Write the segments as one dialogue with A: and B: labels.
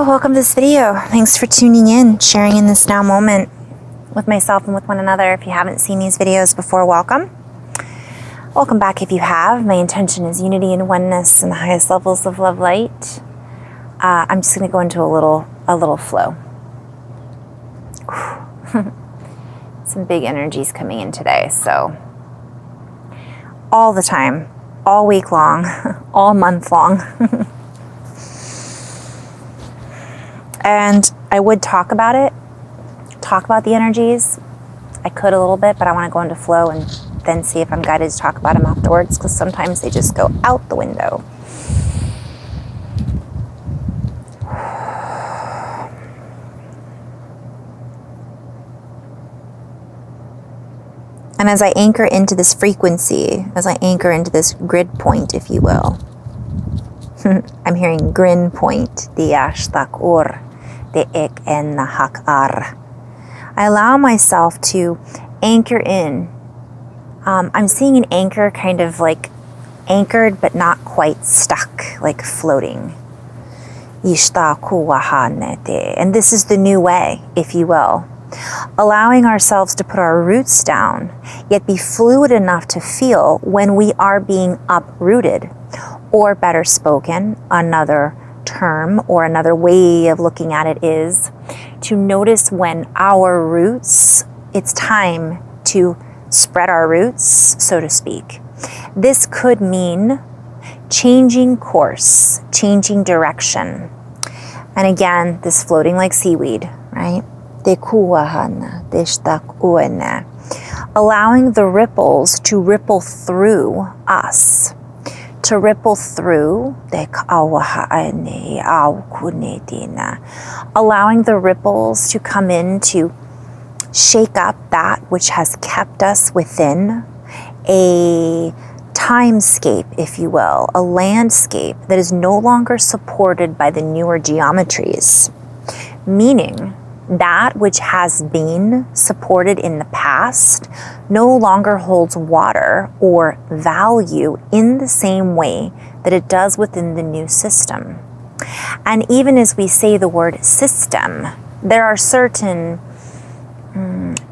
A: welcome to this video. Thanks for tuning in, sharing in this now moment with myself and with one another. If you haven't seen these videos before, welcome. Welcome back if you have. My intention is unity and oneness in the highest levels of love light. I'm just going to go into a little flow. Some big energies coming in today, so all the time, all week long, all month long. And I would talk about the energies. I could a little bit, but I want to go into flow and then see if I'm guided to talk about them afterwards, because sometimes they just go out the window. And as I anchor into this frequency, as I anchor into this grid point, if you will, I'm hearing grin point, the ashtak ur, the ik en the hak ar. I allow myself to anchor in. I'm seeing an anchor kind of like anchored, but not quite stuck, like floating. And this is the new way, if you will. Allowing ourselves to put our roots down, yet be fluid enough to feel when we are being uprooted. Or better spoken, another term or another way of looking at it is to notice when our roots, it's time to spread our roots, so to speak. This could mean changing course, changing direction. And again, this floating like seaweed, right? Allowing the ripples to ripple through us. To ripple through, allowing the ripples to come in to shake up that which has kept us within a timescape, if you will, a landscape that is no longer supported by the newer geometries, meaning that which has been supported in the past no longer holds water or value in the same way that it does within the new system. And even as we say the word system, there are certain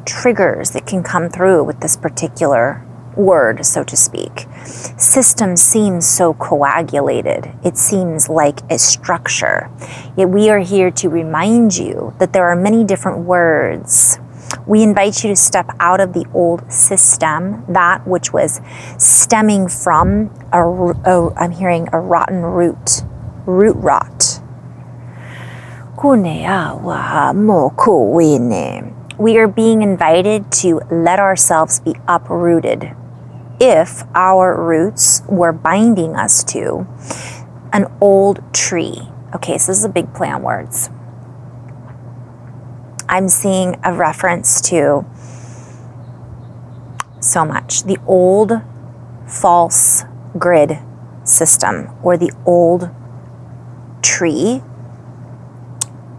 A: triggers that can come through with this particular word, so to speak. System seems so coagulated. It seems like a structure. Yet we are here to remind you that there are many different words. We invite you to step out of the old system, that which was stemming from I'm hearing a rotten root rot. We are being invited to let ourselves be uprooted if our roots were binding us to an old tree. Okay, so this is a big play on words. I'm seeing a reference to so much. The old false grid system, or the old tree,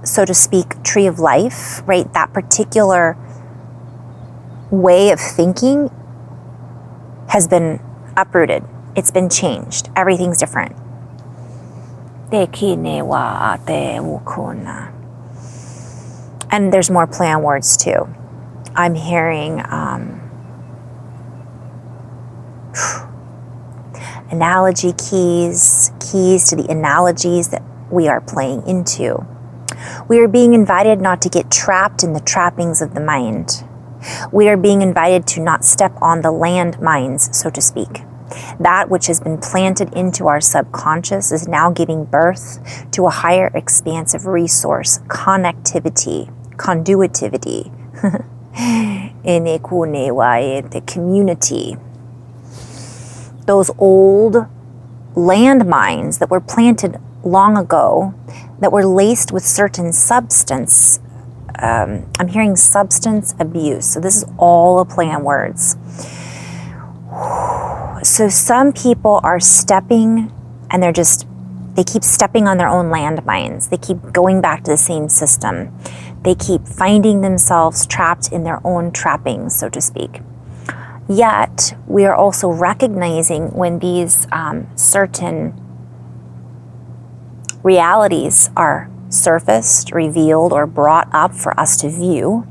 A: so to speak, tree of life, right? That particular way of thinking has been uprooted. It's been changed. Everything's different. And there's more play on words too. I'm hearing analogy keys to the analogies that we are playing into. We are being invited not to get trapped in the trappings of the mind. We are being invited to not step on the landmines, so to speak. That which has been planted into our subconscious is now giving birth to a higher expansive resource, connectivity, conduitivity, the community. Those old landmines that were planted long ago, that were laced with certain substance. I'm hearing substance abuse. So this is all a play on words. So some people are stepping and they keep stepping on their own landmines. They keep going back to the same system. They keep finding themselves trapped in their own trappings, so to speak. Yet we are also recognizing when these certain realities are surfaced, revealed, or brought up for us to view,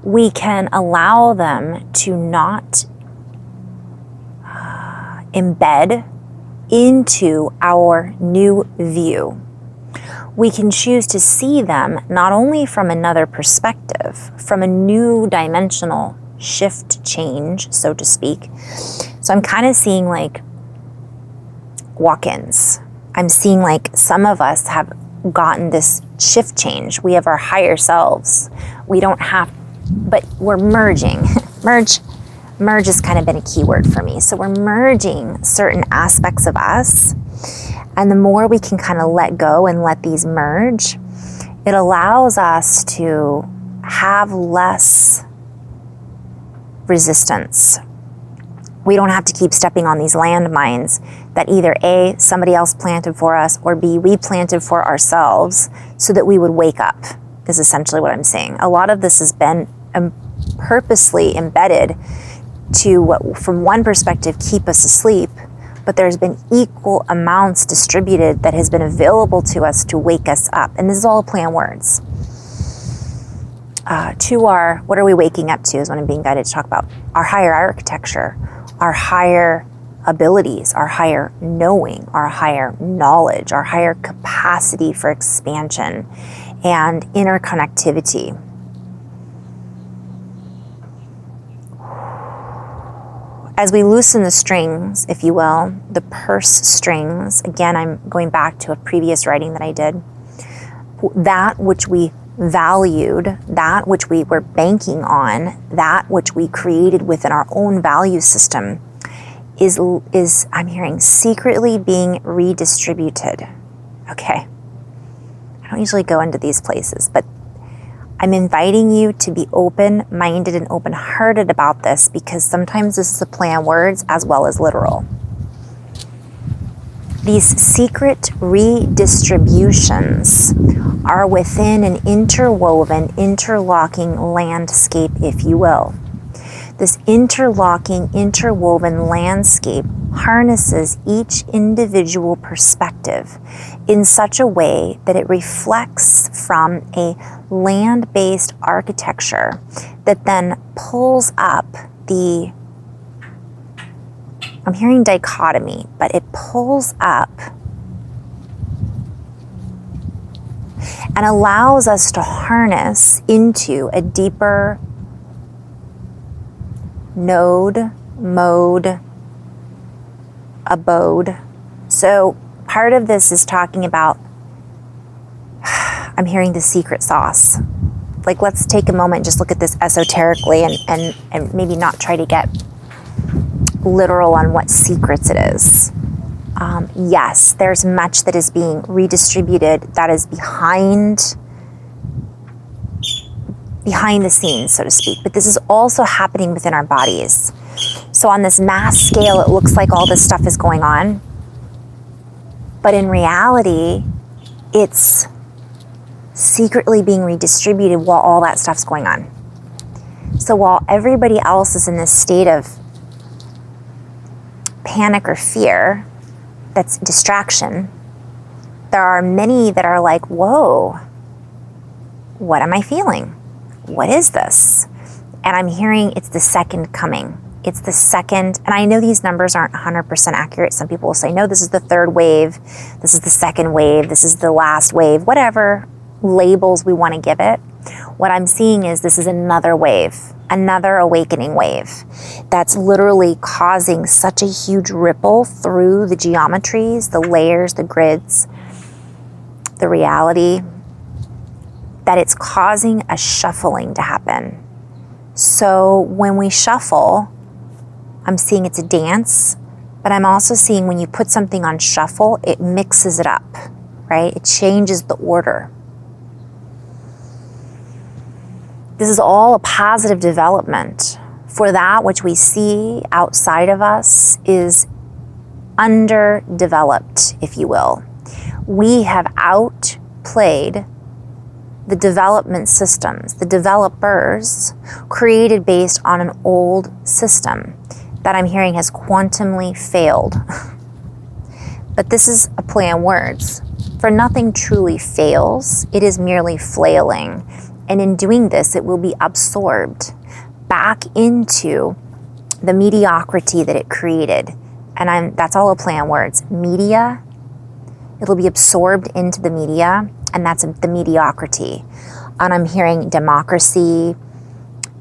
A: we can allow them to not embed into our new view. We can choose to see them not only from another perspective, from a new dimensional shift change, so to speak. So I'm kind of seeing like walk-ins. I'm seeing like some of us have gotten this shift change. We have our higher selves. We don't have, but we're merging. Merge has kind of been a key word for me. So we're merging certain aspects of us. And the more we can kind of let go and let these merge, it allows us to have less resistance. We don't have to keep stepping on these landmines that either A, somebody else planted for us, or B, we planted for ourselves so that we would wake up, is essentially what I'm saying. A lot of this has been purposely embedded to, what, from one perspective, keep us asleep, but there's been equal amounts distributed that has been available to us to wake us up. And this is all a play on words. To our, what are we waking up to is what I'm being guided to talk about. Our higher architecture, our higher abilities, our higher knowing, our higher knowledge, our higher capacity for expansion and interconnectivity. As we loosen the strings, if you will, the purse strings, again, I'm going back to a previous writing that I did, that which we valued, that which we were banking on, that which we created within our own value system is I'm hearing, secretly being redistributed. Okay. I don't usually go into these places, but I'm inviting you to be open-minded and open-hearted about this, because sometimes this is a play on words as well as literal. These secret redistributions are within an interwoven, interlocking landscape, if you will. This interlocking, interwoven landscape harnesses each individual perspective in such a way that it reflects from a land-based architecture that then pulls up the, I'm hearing dichotomy, but it pulls up and allows us to harness into a deeper node, mode, abode. So part of this is talking about, I'm hearing the secret sauce. Like, let's take a moment, just look at this esoterically and maybe not try to get literal on what secrets it is. Yes, there's much that is being redistributed that is behind the scenes, so to speak. But this is also happening within our bodies. So on this mass scale, it looks like all this stuff is going on. But in reality, it's secretly being redistributed while all that stuff's going on. So while everybody else is in this state of panic or fear, that's distraction, there are many that are like, whoa, what am I feeling? What is this? And I'm hearing it's the second coming. It's the second, and I know these numbers aren't 100% accurate. Some people will say, no, this is the third wave. This is the second wave. This is the last wave, whatever labels we want to give it. What I'm seeing is this is another wave, another awakening wave that's literally causing such a huge ripple through the geometries, the layers, the grids, the reality, that it's causing a shuffling to happen. So when we shuffle, I'm seeing it's a dance, but I'm also seeing when you put something on shuffle, it mixes it up, right? It changes the order. This is all a positive development, for that which we see outside of us is underdeveloped, if you will. We have outplayed the development systems, the developers created based on an old system that I'm hearing has quantumly failed. But this is a play on words. For nothing truly fails, it is merely flailing. And in doing this, it will be absorbed back into the mediocrity that it created. And that's all a play on words. Media, it'll be absorbed into the media, and that's the mediocrity. And I'm hearing democracy,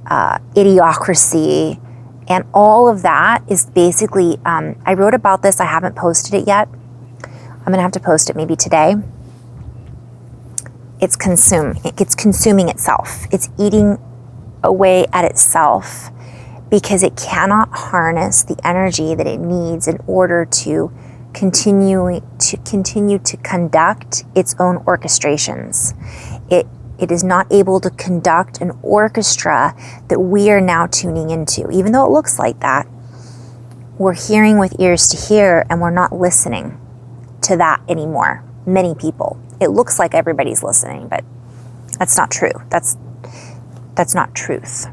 A: idiocracy, and all of that is basically, I wrote about this, I haven't posted it yet. I'm gonna have to post it maybe today. It's consuming itself. It's eating away at itself because it cannot harness the energy that it needs in order to continue to conduct its own orchestrations. It is not able to conduct an orchestra that we are now tuning into. Even though it looks like that, we're hearing with ears to hear, and we're not listening to that anymore. Many people. It looks like everybody's listening, but that's not true. That's not truth.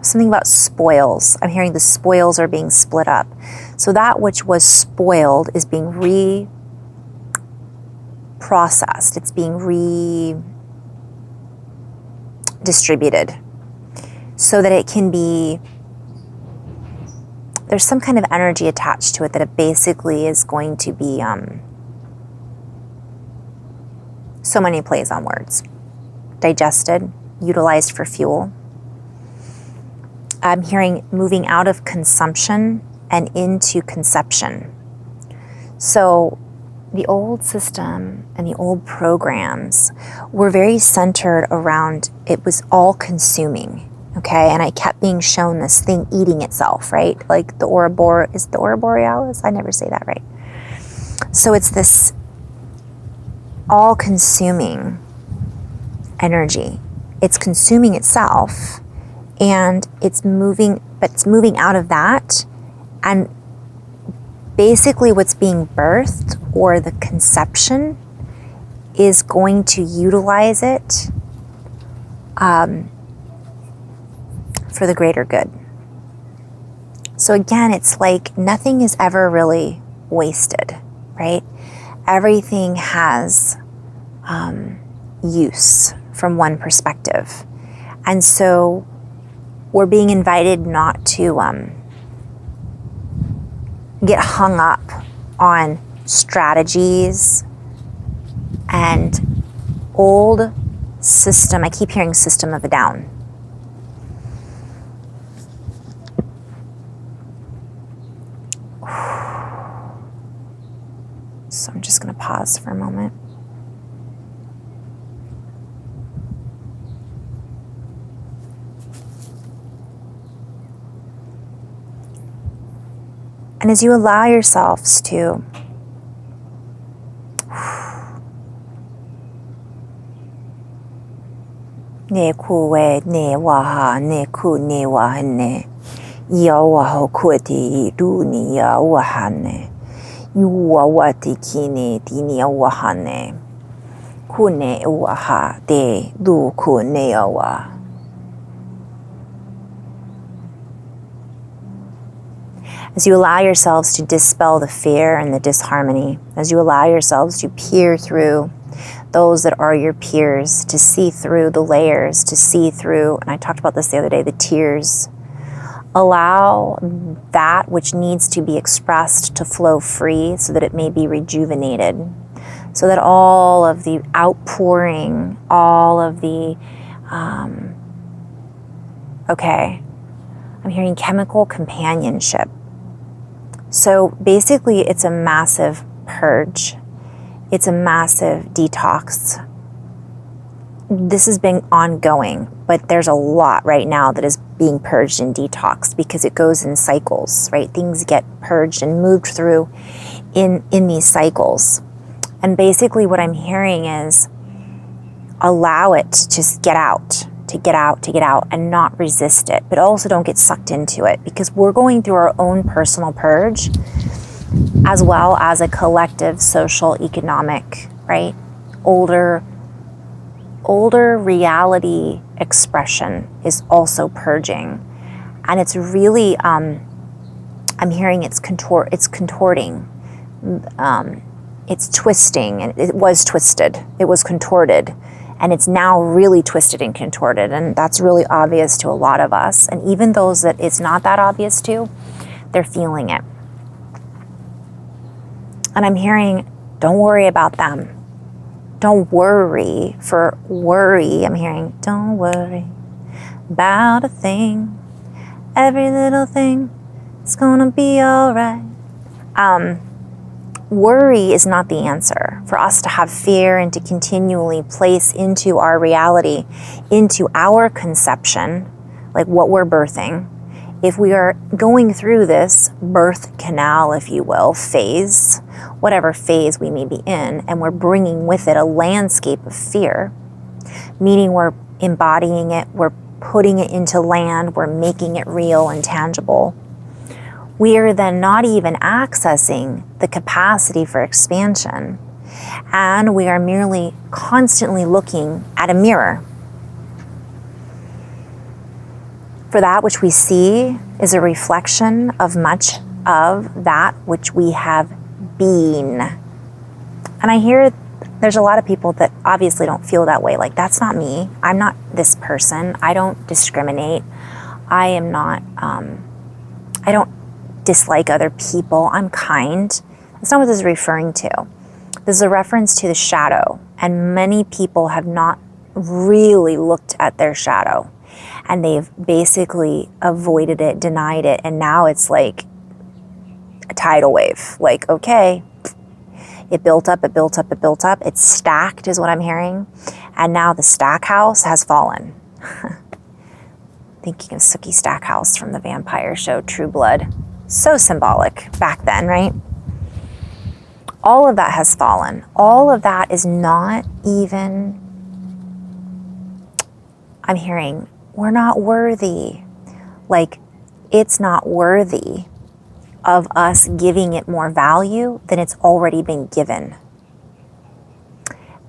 A: Something about spoils. I'm hearing the spoils are being split up. So that which was spoiled is being reprocessed. It's being redistributed so that it can be, there's some kind of energy attached to it that it basically is going to be, so many plays on words. Digested, utilized for fuel. I'm hearing moving out of consumption and into conception. So the old system and the old programs were very centered around, it was all consuming, okay? And I kept being shown this thing eating itself, right? Like the is the Aurora Borealis? I never say that right. So it's this all-consuming energy. It's consuming itself, and it's moving out of that, and basically what's being birthed, or the conception, is going to utilize it for the greater good. So again, it's like nothing is ever really wasted, right? Everything has use from one perspective. And so we're being invited not to get hung up on strategies and old system. I keep hearing system of a down. So I'm just going to pause for a moment. And as you allow yourselves to ne kuwe ne waha ne ku ne wahane ya waho kueti duni ya wahane yuwa wati kine dini ya wahane kune waha de du kune ya wa. As you allow yourselves to dispel the fear and the disharmony, as you allow yourselves to peer through those that are your peers, to see through the layers, to see through, and I talked about this the other day, the tears. Allow that which needs to be expressed to flow free so that it may be rejuvenated, so that all of the outpouring, all of the, I'm hearing chemical companionship. So basically it's a massive purge. It's a massive detox. This has been ongoing, but there's a lot right now that is being purged and detoxed because it goes in cycles, right? Things get purged and moved through in these cycles. And basically what I'm hearing is allow it to just get out, and not resist it, but also don't get sucked into it, because we're going through our own personal purge as well as a collective social economic, right? Older reality expression is also purging. And it's really, I'm hearing it's contorting, it's twisting, and it was twisted, it was contorted, and it's now really twisted and contorted, and that's really obvious to a lot of us. And even those that it's not that obvious to, they're feeling it. And I'm hearing, don't worry about them. Don't worry. For worry, I'm hearing, don't worry about a thing. Every little thing is gonna be all right. Worry is not the answer. For us to have fear and to continually place into our reality, into our conception, like what we're birthing, if we are going through this birth canal, if you will, phase, whatever phase we may be in, and we're bringing with it a landscape of fear, meaning we're embodying it, we're putting it into land, we're making it real and tangible, we are then not even accessing the capacity for expansion, and we are merely constantly looking at a mirror. For that which we see is a reflection of much of that which we have been. And I hear there's a lot of people that obviously don't feel that way. Like, that's not me. I'm not this person. I don't discriminate. I am not, I don't dislike other people. I'm kind. That's not what this is referring to. This is a reference to the shadow. And many people have not really looked at their shadow. And they've basically avoided it, denied it, and now it's like a tidal wave. Like, okay, it built up, it built up, it built up. It's stacked is what I'm hearing. And now the stack house has fallen. Thinking of Sookie Stackhouse from the vampire show True Blood. So symbolic back then, right? All of that has fallen. All of that is not even, I'm hearing, we're not worthy. Like, it's not worthy of us giving it more value than it's already been given.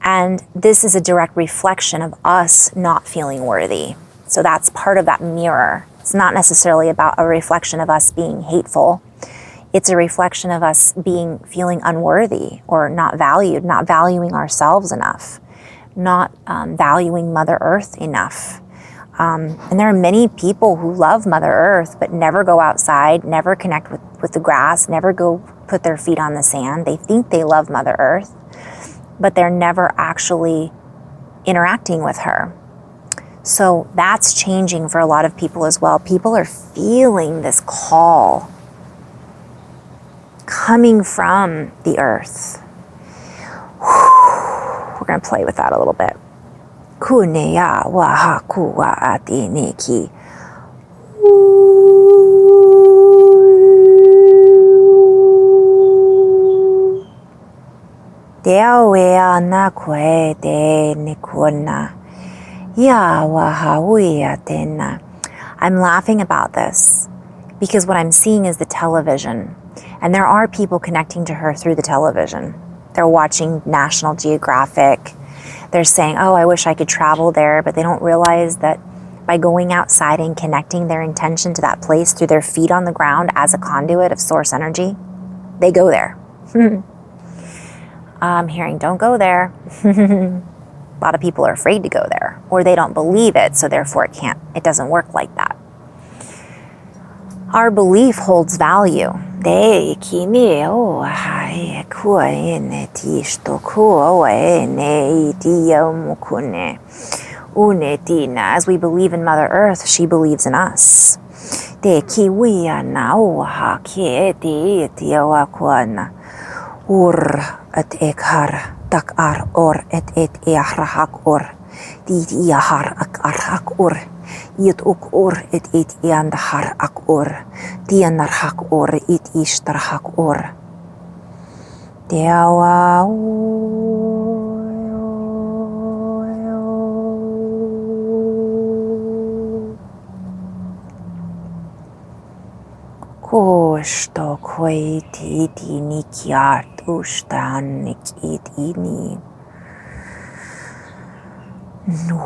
A: And this is a direct reflection of us not feeling worthy. So that's part of that mirror. It's not necessarily about a reflection of us being hateful. It's a reflection of us feeling unworthy or not valued, not valuing ourselves enough, not valuing Mother Earth enough. And there are many people who love Mother Earth, but never go outside, never connect with the grass, never go put their feet on the sand. They think they love Mother Earth, but they're never actually interacting with her. So that's changing for a lot of people as well. People are feeling this call coming from the earth. We're going to play with that a little bit. Kuneya waha kuwa ati neki. Deawea na kwe de nikuna. Ya waha wea tena. I'm laughing about this because what I'm seeing is the television. And there are people connecting to her through the television. They're watching National Geographic. They're saying, oh, I wish I could travel there, but they don't realize that by going outside and connecting their intention to that place through their feet on the ground as a conduit of source energy, they go there. I'm hearing, don't go there. A lot of people are afraid to go there, or they don't believe it, so therefore it doesn't work like that. Our belief holds value. As we believe in Mother Earth, she believes in us. Yet ook or it and har ak or, dienar hak or it ishtar hak or. Deawa Kosto koi titi nikiart ustanik it ini. No.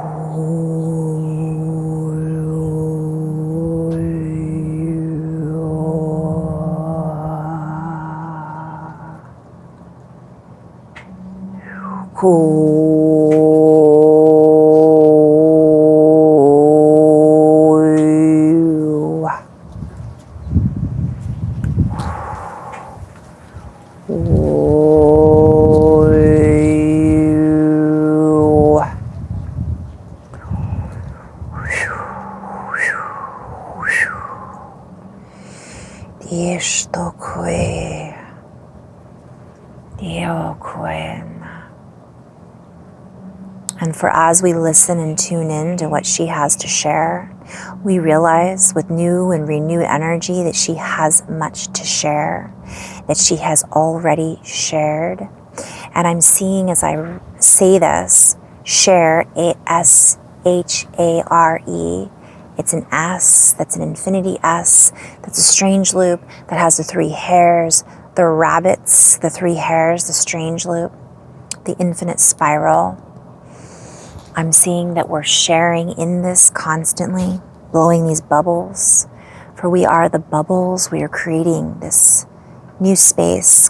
A: And for as we listen and tune in to what she has to share, we realize with new and renewed energy that she has much to share, that she has already shared. And I'm seeing as I say this, share, A-S-H-A-R-E. It's an S, that's an infinity S, that's a strange loop that has the three hairs, the rabbits, the three hairs, the strange loop, the infinite spiral. I'm seeing that we're sharing in this constantly, blowing these bubbles. For we are the bubbles, we are creating this new space.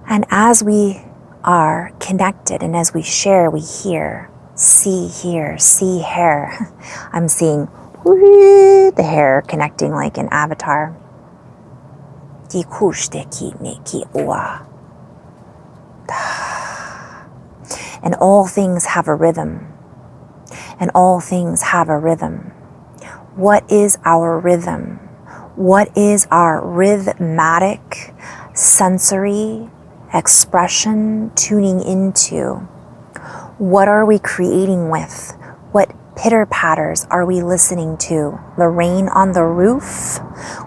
A: And as we are connected and as we share, we hear, see here, see hair. I'm seeing the hair connecting like an avatar. And all things have a rhythm. And all things have a rhythm. What is our rhythm? What is our rhythmatic, sensory expression tuning into? What are we creating with? What pitter-patters are we listening to? The rain on the roof?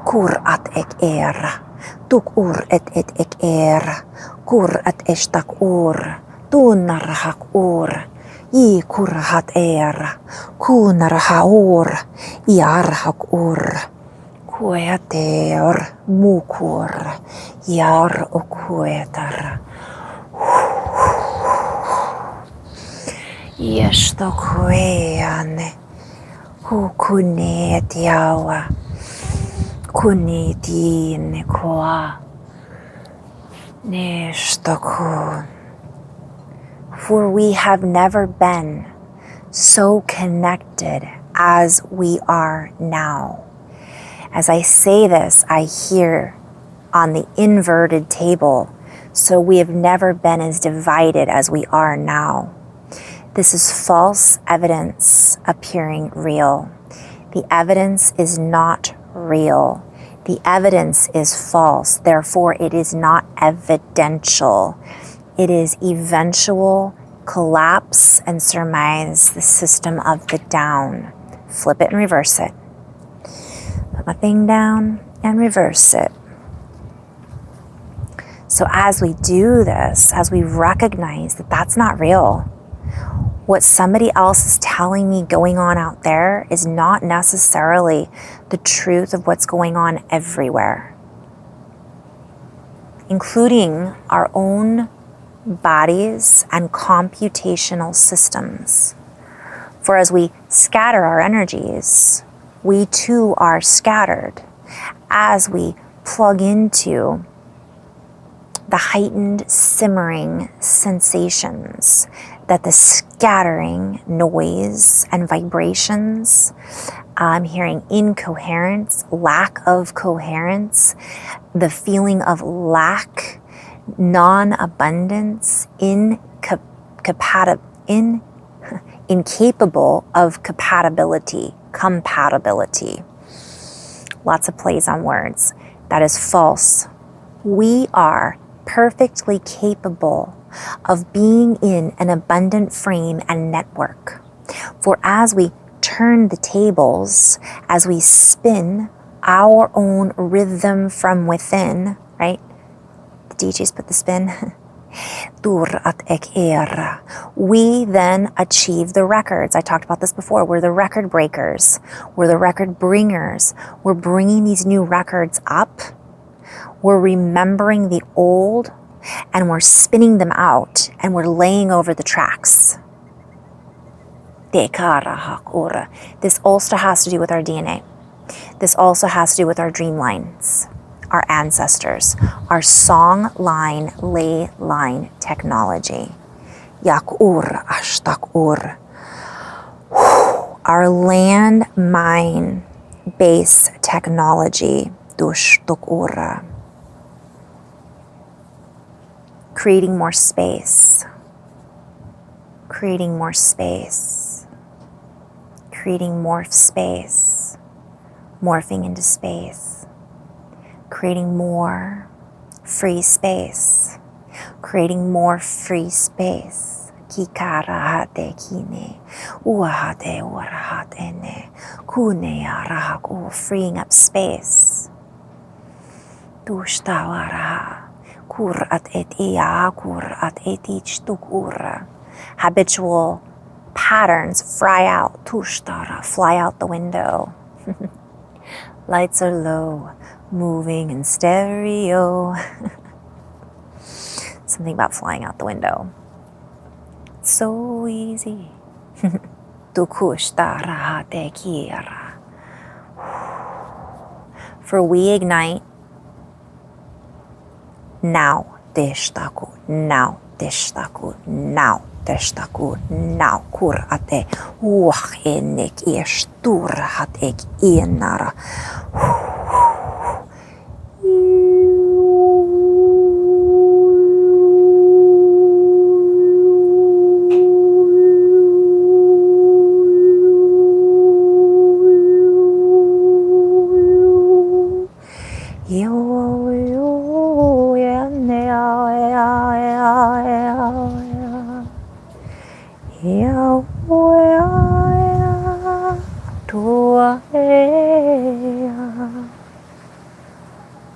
A: Kur at ek er. Tuk ur et ek er. Kur at eshtak ur. Tunarhak ur. I kurhat er. Kunarha ur. Iarhak ur. Kueter mukur. Yar okuetar. Yeshtokueane. Kukunet yawa. Kunitine koa. Neshtokun. For we have never been so connected as we are now. As I say this, I hear on the inverted table, so we have never been as divided as we are now. This is false evidence appearing real. The evidence is not real. The evidence is false, therefore it is not evidential. It is eventual collapse and surmise, the system of the down. Flip it and reverse it. Put my thing down and reverse it. So as we do this, as we recognize that that's not real, what somebody else is telling me going on out there is not necessarily the truth of what's going on everywhere, including our own bodies and computational systems. For as we scatter our energies, we too are scattered as we plug into the heightened simmering sensations that the scattering noise and vibrations, I'm hearing incoherence, lack of coherence, the feeling of lack, non-abundance, incapable of compatibility. Lots of plays on words. That is false. We are perfectly capable of being in an abundant frame and network. For as we turn the tables, as we spin our own rhythm from within, right? The DJs put the spin. We then achieve the records. I talked about this before. We're the record breakers. We're the record bringers. We're bringing these new records up. We're remembering the old and we're spinning them out and we're laying over the tracks. This also has to do with our DNA. This also has to do with our dream lines. our ancestors, our song line, ley line technology. Yak-ur, ashtak-ur. Our land mine base technology, dushtuk-ura. Creating more space, creating more space, creating more space, morphing into space, creating more free space, creating more free space. Kikarahate kine, uahate urahate ne, kune arahaku, freeing up space. Tushtawaraha, kurat et iya, kurat etich tukura. Habitual patterns fly out, tushtara, fly out the window. Lights are low, moving in stereo. Something about flying out the window. So easy. For we ignite now, deshtaku, now, deshtaku, now, deshtaku, now, kurate, uach enek estur hat ek enara.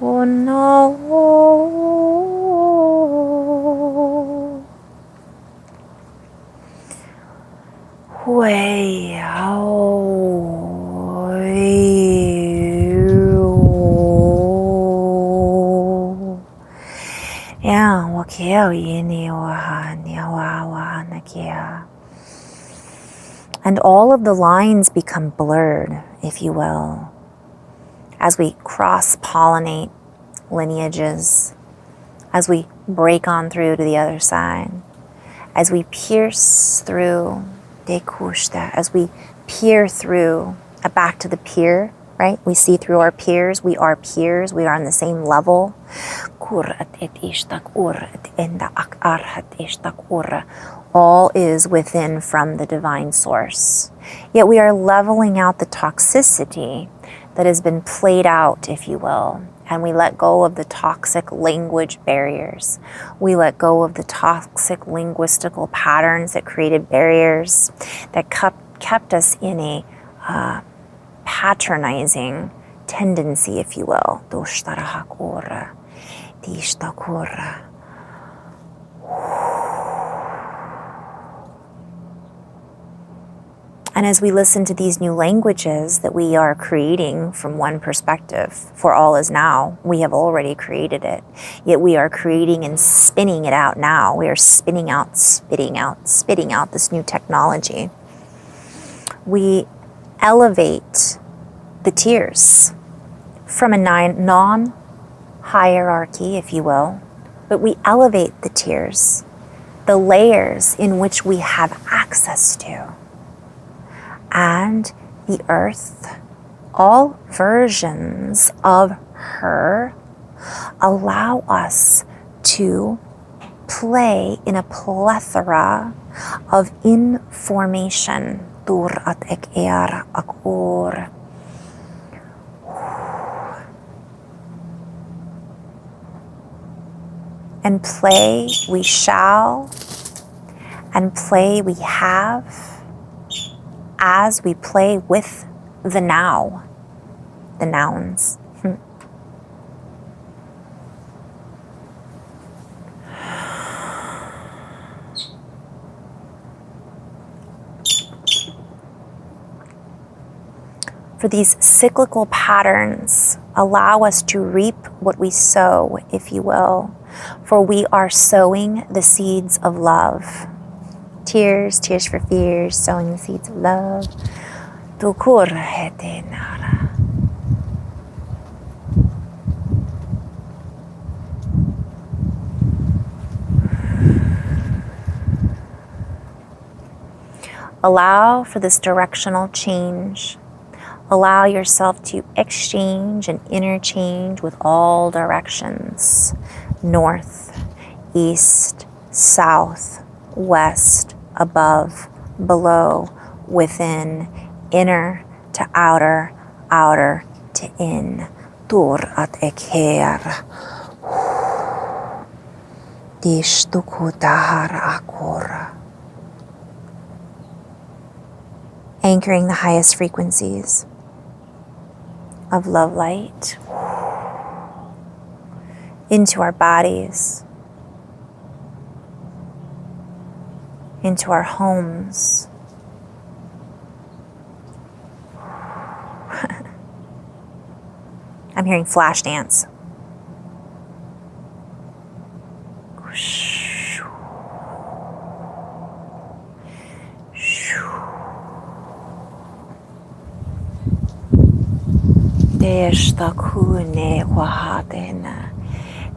A: Oh no. Way and all of the lines become blurred, if you will, as we cross-pollinate lineages, as we break on through to the other side, as we pierce through dekushta, as we peer through, back to the peer, right? We see through our peers, we are peers, we are on the same level. All is within from the divine source. Yet we are leveling out the toxicity that has been played out, if you will, and we let go of the toxic language barriers. We let go of the toxic linguistical patterns that created barriers, that kept us in a patronizing tendency, if you will. And as we listen to these new languages that we are creating from one perspective, for all is now, we have already created it. Yet we are creating and spinning it out now. We are spinning out, spitting out, spitting out this new technology. We elevate the tiers from a non-hierarchy, if you will, but we elevate the tiers, the layers in which we have access to. And the earth, all versions of her, allow us to play in a plethora of information. And play we shall, and play we have, as we play with the now, the nouns. For these cyclical patterns allow us to reap what we sow, if you will, for we are sowing the seeds of love. Tears, tears for fears, sowing the seeds of love. Allow for this directional change. Allow yourself to exchange and interchange with all directions. North, east, south, west, above, below, within, inner to outer, outer to in. Tur at ekher. Dishtukutahar akora. Anchoring the highest frequencies of love light into our bodies, into our homes. I'm hearing flash dance. Deshta kune wahadena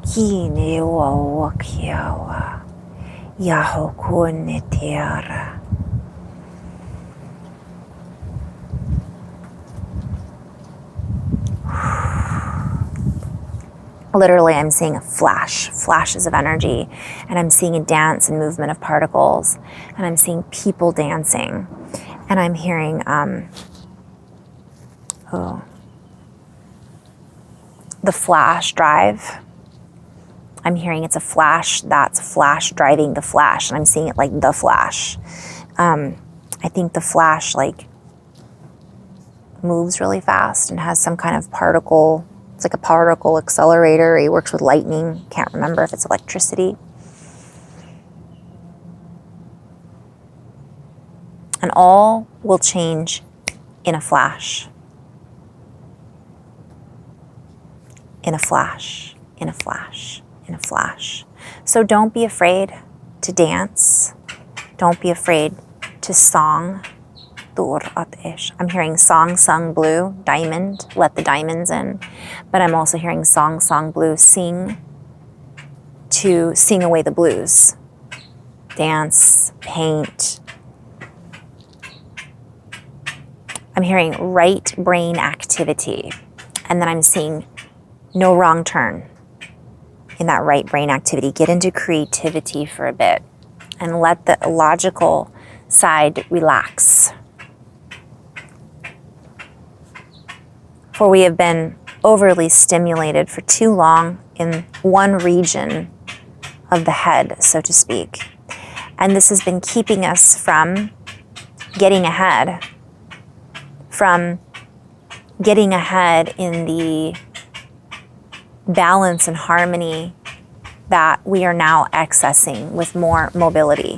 A: kine wa wakiawa yaho kune tiara. Literally, I'm seeing a flashes of energy, and I'm seeing a dance and movement of particles, and I'm seeing people dancing, and I'm hearing the flash drive. I'm hearing it's a flash that's flash driving the flash, and I'm seeing it like the flash. I think the flash like moves really fast and has some kind of particle. It's like a particle accelerator. He works with lightning. Can't remember if it's electricity. And all will change in a flash. In a flash, in a flash, in a flash. So don't be afraid to dance. Don't be afraid to song. I'm hearing song, sung, blue, diamond, let the diamonds in. But I'm also hearing song, song, blue, sing, to sing away the blues. Dance, paint. I'm hearing right brain activity. And then I'm seeing no wrong turn in that right brain activity. Get into creativity for a bit and let the logical side relax. For we have been overly stimulated for too long in one region of the head, so to speak. And this has been keeping us from getting ahead, in the balance and harmony that we are now accessing with more mobility.